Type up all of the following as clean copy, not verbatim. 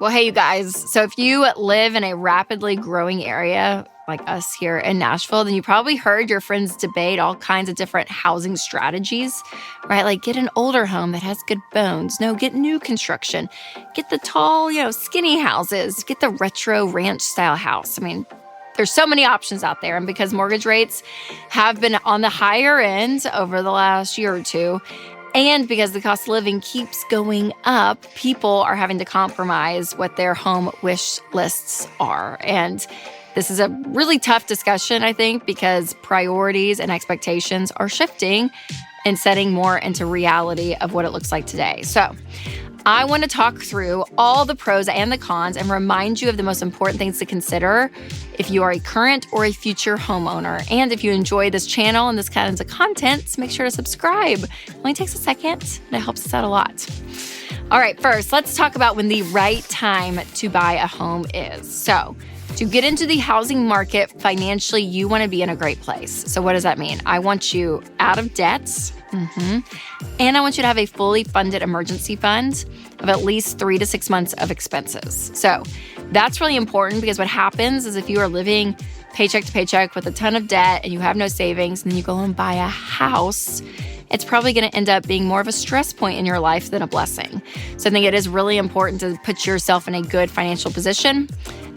Well, hey, you guys. So if you live in a rapidly growing area like us here in Nashville, then you probably heard your friends debate all kinds of different housing strategies, right? Like get an older home that has good bones. No, get new construction. Get the tall, skinny houses. Get the retro ranch style house. I mean, there's so many options out there. And because mortgage rates have been on the higher end over the last year or two, and because the cost of living keeps going up, people are having to compromise what their home wish lists are. And this is a really tough discussion, I think, because priorities and expectations are shifting and setting more into reality of what it looks like today. So I want to talk through all the pros and the cons and remind you of the most important things to consider if you are a current or a future homeowner. And if you enjoy this channel and this kind of content, make sure to subscribe. It only takes a second and it helps us out a lot. All right, first, let's talk about when the right time to buy a home is. So to get into the housing market financially, you want to be in a great place. So what does that mean? I want you out of debt. And I want you to have a fully funded emergency fund of at least 3 to 6 months of expenses. So that's really important because what happens is if you are living paycheck to paycheck with a ton of debt and you have no savings and then you go and buy a house, it's probably going to end up being more of a stress point in your life than a blessing. So I think it is really important to put yourself in a good financial position,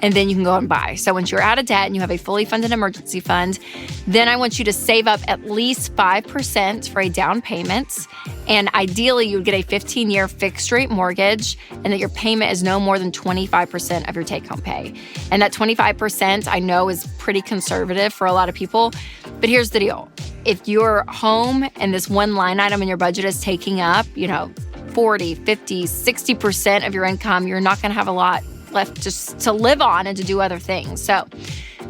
and then you can go and buy. So once you're out of debt and you have a fully funded emergency fund, then I want you to save up at least 5% for a down payment. And ideally, you would get a 15-year fixed rate mortgage and that your payment is no more than 25% of your take-home pay. And that 25% I know is pretty conservative for a lot of people, but here's the deal. If your home and this one line item in your budget is taking up, 40, 50, 60% of your income, you're not going to have a lot left just to live on and to do other things. So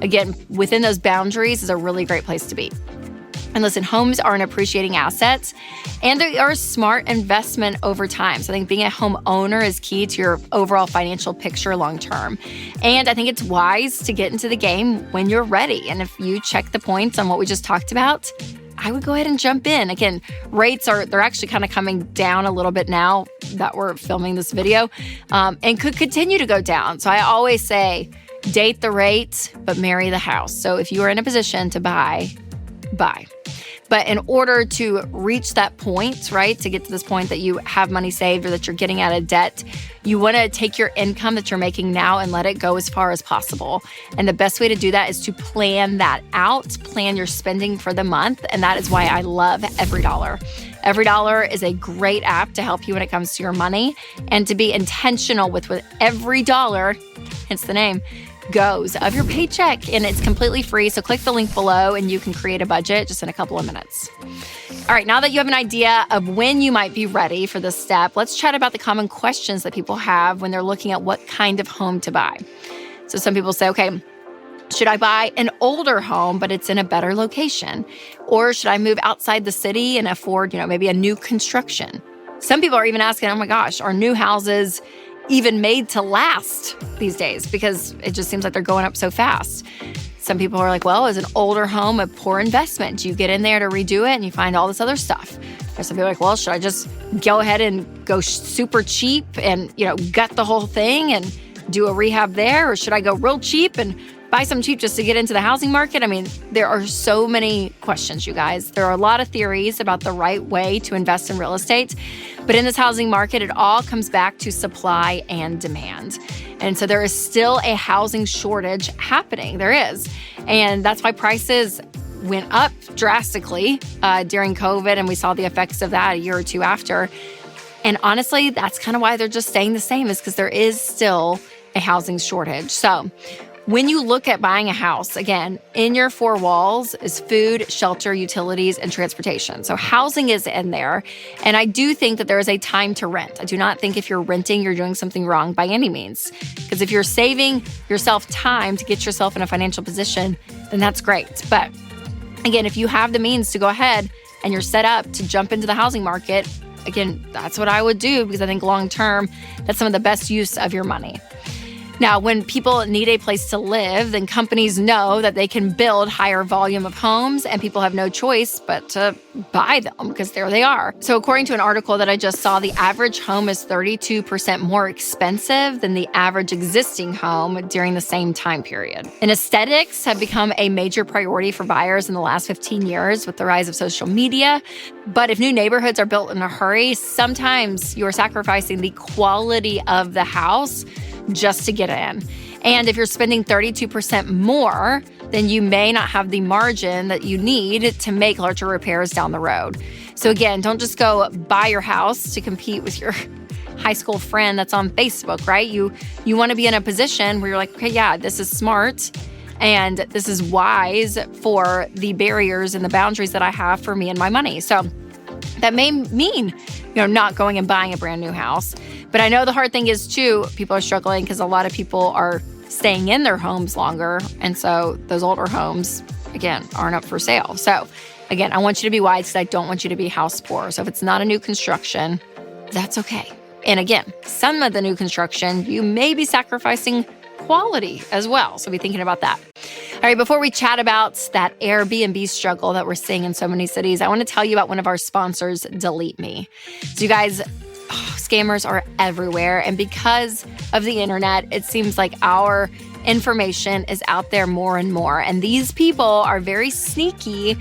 again, within those boundaries is a really great place to be. And listen, homes are an appreciating asset and they are a smart investment over time. So I think being a homeowner is key to your overall financial picture long-term. And I think it's wise to get into the game when you're ready. And if you check the points on what we just talked about, I would go ahead and jump in. Again, they're actually kind of coming down a little bit now that we're filming this video, and could continue to go down. So I always say, date the rate, but marry the house. So if you are in a position to buy. But in order to reach that point, right, to get to this point that you have money saved or that you're getting out of debt, you want to take your income that you're making now and let it go as far as possible. And the best way to do that is to plan that out, plan your spending for the month. And that is why I love Every Dollar. Every Dollar is a great app to help you when it comes to your money and to be intentional with every dollar, hence the name, goes of your paycheck, and it's completely free. So click the link below and you can create a budget just in a couple of minutes. All right, now that you have an idea of when you might be ready for this step, let's chat about the common questions that people have when they're looking at what kind of home to buy. So some people say, okay, should I buy an older home, but it's in a better location? Or should I move outside the city and afford, maybe a new construction? Some people are even asking, oh my gosh, are new houses even made to last these days? Because it just seems like they're going up so fast. Some people are like, well, is an older home a poor investment? You get in there to redo it and you find all this other stuff. There's some people like, well, should I just go ahead and go super cheap and, gut the whole thing and do a rehab there? Or should I go real cheap and buy some cheap just to get into the housing market? I mean, there are so many questions, you guys. There are a lot of theories about the right way to invest in real estate. But in this housing market, it all comes back to supply and demand. And so there is still a housing shortage happening. There is. And that's why prices went up drastically during COVID. And we saw the effects of that a year or two after. And honestly, that's kind of why they're just staying the same, is because there is still a housing shortage. So when you look at buying a house, again, in your four walls is food, shelter, utilities, and transportation. So housing is in there. And I do think that there is a time to rent. I do not think if you're renting, you're doing something wrong by any means. Because if you're saving yourself time to get yourself in a financial position, then that's great. But again, if you have the means to go ahead and you're set up to jump into the housing market, again, that's what I would do, because I think long term, that's some of the best use of your money. Now, when people need a place to live, then companies know that they can build higher volume of homes, and people have no choice but to buy them because there they are. So according to an article that I just saw, the average home is 32% more expensive than the average existing home during the same time period. And aesthetics have become a major priority for buyers in the last 15 years with the rise of social media. But if new neighborhoods are built in a hurry, sometimes you are sacrificing the quality of the house just to get in. And if you're spending 32% more, then you may not have the margin that you need to make larger repairs down the road. So again, don't just go buy your house to compete with your high school friend that's on Facebook, right? You want to be in a position where you're like, okay, yeah, this is smart and this is wise for the barriers and the boundaries that I have for me and my money. So that may mean, not going and buying a brand new house. But I know the hard thing is too, people are struggling because a lot of people are staying in their homes longer. And so those older homes, again, aren't up for sale. So again, I want you to be wise because I don't want you to be house poor. So if it's not a new construction, that's okay. And again, some of the new construction, you may be sacrificing quality as well. So be thinking about that. All right, before we chat about that Airbnb struggle that we're seeing in so many cities, I want to tell you about one of our sponsors, Delete Me. So you guys, scammers are everywhere. And because of the internet, it seems like our information is out there more and more. And these people are very sneaky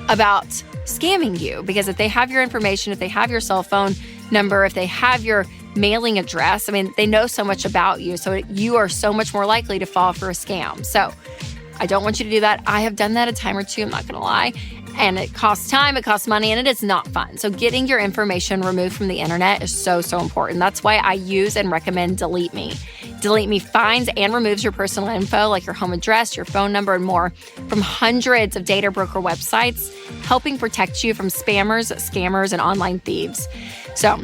about scamming you because if they have your information, if they have your cell phone number, if they have your mailing address, they know so much about you. So you are so much more likely to fall for a scam. So I don't want you to do that. I have done that a time or two, I'm not going to lie. And it costs time, it costs money, and it is not fun. So getting your information removed from the internet is so, so important. That's why I use and recommend Delete Me. Delete Me finds and removes your personal info like your home address, your phone number, and more from hundreds of data broker websites, helping protect you from spammers, scammers, and online thieves. So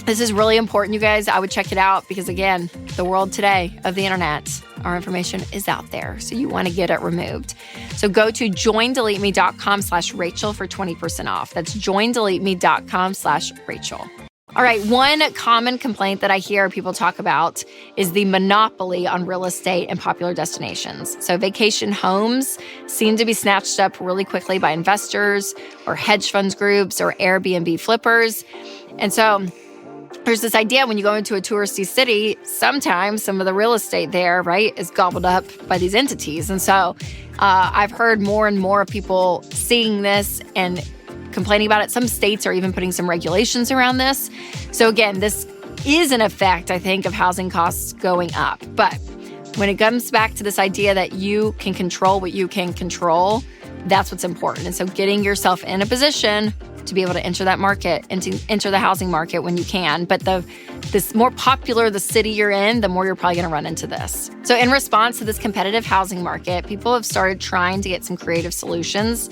this is really important, you guys. I would check it out because, again, the world today of the internet, our information is out there. So you want to get it removed. So go to joindeleteme.com/Rachel for 20% off. That's joindeleteme.com/Rachel. All right, one common complaint that I hear people talk about is the monopoly on real estate and popular destinations. So vacation homes seem to be snatched up really quickly by investors or hedge funds groups or Airbnb flippers. And so there's this idea when you go into a touristy city, sometimes some of the real estate there, right, is gobbled up by these entities. And so I've heard more and more people seeing this and complaining about it. Some states are even putting some regulations around this. So again, this is an effect, I think, of housing costs going up. But when it comes back to this idea that you can control what you can control, that's what's important. And so getting yourself in a position to be able to enter that market and to enter the housing market when you can. But this more popular the city you're in, the more you're probably going to run into this. So in response to this competitive housing market, people have started trying to get some creative solutions.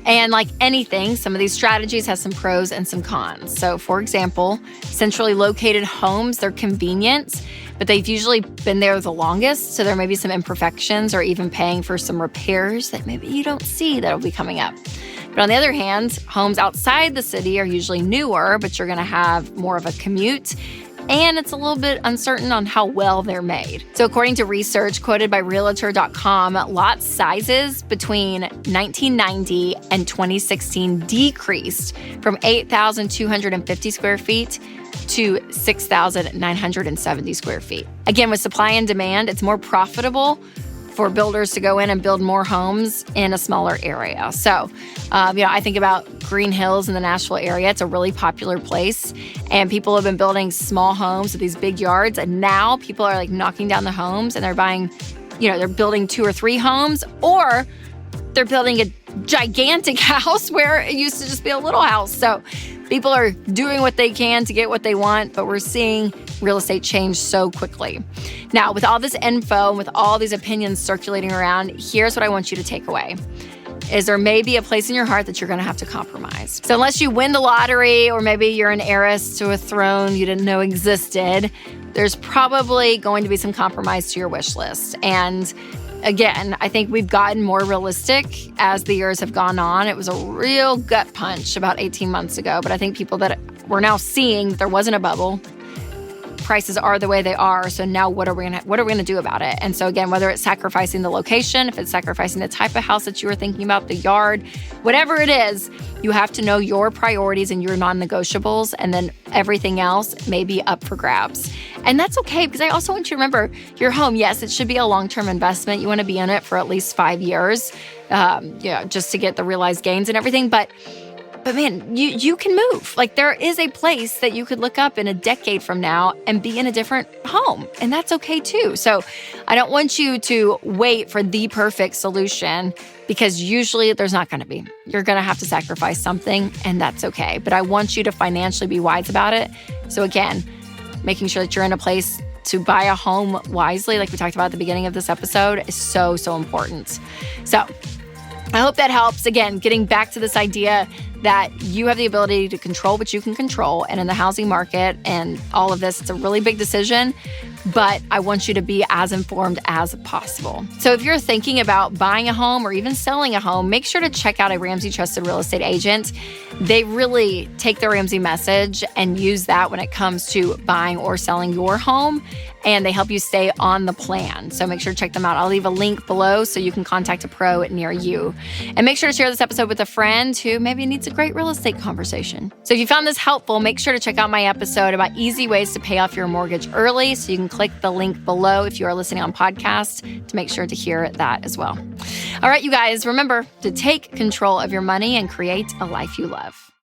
And like anything, some of these strategies have some pros and some cons. So for example, centrally located homes, they're convenient, but they've usually been there the longest. So there may be some imperfections or even paying for some repairs that maybe you don't see that'll be coming up. But on the other hand, homes outside the city are usually newer, but you're going to have more of a commute. And it's a little bit uncertain on how well they're made. So according to research quoted by Realtor.com, lot sizes between 1990 and 2016 decreased from 8,250 square feet to 6,970 square feet. Again, with supply and demand, it's more profitable for builders to go in and build more homes in a smaller area. So, I think about Green Hills in the Nashville area. It's a really popular place, and people have been building small homes with these big yards. And now people are like knocking down the homes and they're buying, they're building 2 or 3 homes, or they're building a gigantic house where it used to just be a little house. So people are doing what they can to get what they want, but we're seeing real estate change so quickly. Now, with all this info and with all these opinions circulating around, here's what I want you to take away. Is there may be a place in your heart that you're going to have to compromise. So unless you win the lottery, or maybe you're an heiress to a throne you didn't know existed, there's probably going to be some compromise to your wish list. And again, I think we've gotten more realistic as the years have gone on. It was a real gut punch about 18 months ago, but I think people that we're now seeing that there wasn't a bubble, prices are the way they are. So now what are we gonna do about it? And so again, whether it's sacrificing the location, if it's sacrificing the type of house that you were thinking about, the yard, whatever it is, you have to know your priorities and your non-negotiables, and then everything else may be up for grabs. And that's okay, because I also want you to remember your home, yes, it should be a long-term investment. You want to be in it for at least 5 years, just to get the realized gains and everything. But man, you can move. Like, there is a place that you could look up in a decade from now and be in a different home. And that's okay too. So I don't want you to wait for the perfect solution, because usually there's not going to be. You're going to have to sacrifice something, and that's okay. But I want you to financially be wise about it. So again, making sure that you're in a place to buy a home wisely, like we talked about at the beginning of this episode, is so, so important. So I hope that helps. Again, getting back to this idea that you have the ability to control what you can control. And in the housing market and all of this, it's a really big decision, but I want you to be as informed as possible. So if you're thinking about buying a home or even selling a home, make sure to check out a Ramsey Trusted Real Estate Agent. They really take the Ramsey message and use that when it comes to buying or selling your home, and they help you stay on the plan. So make sure to check them out. I'll leave a link below so you can contact a pro near you. And make sure to share this episode with a friend who maybe needs a great real estate conversation. So if you found this helpful, make sure to check out my episode about easy ways to pay off your mortgage early. So you can click the link below if you are listening on podcast to make sure to hear that as well. All right, you guys, remember to take control of your money and create a life you love.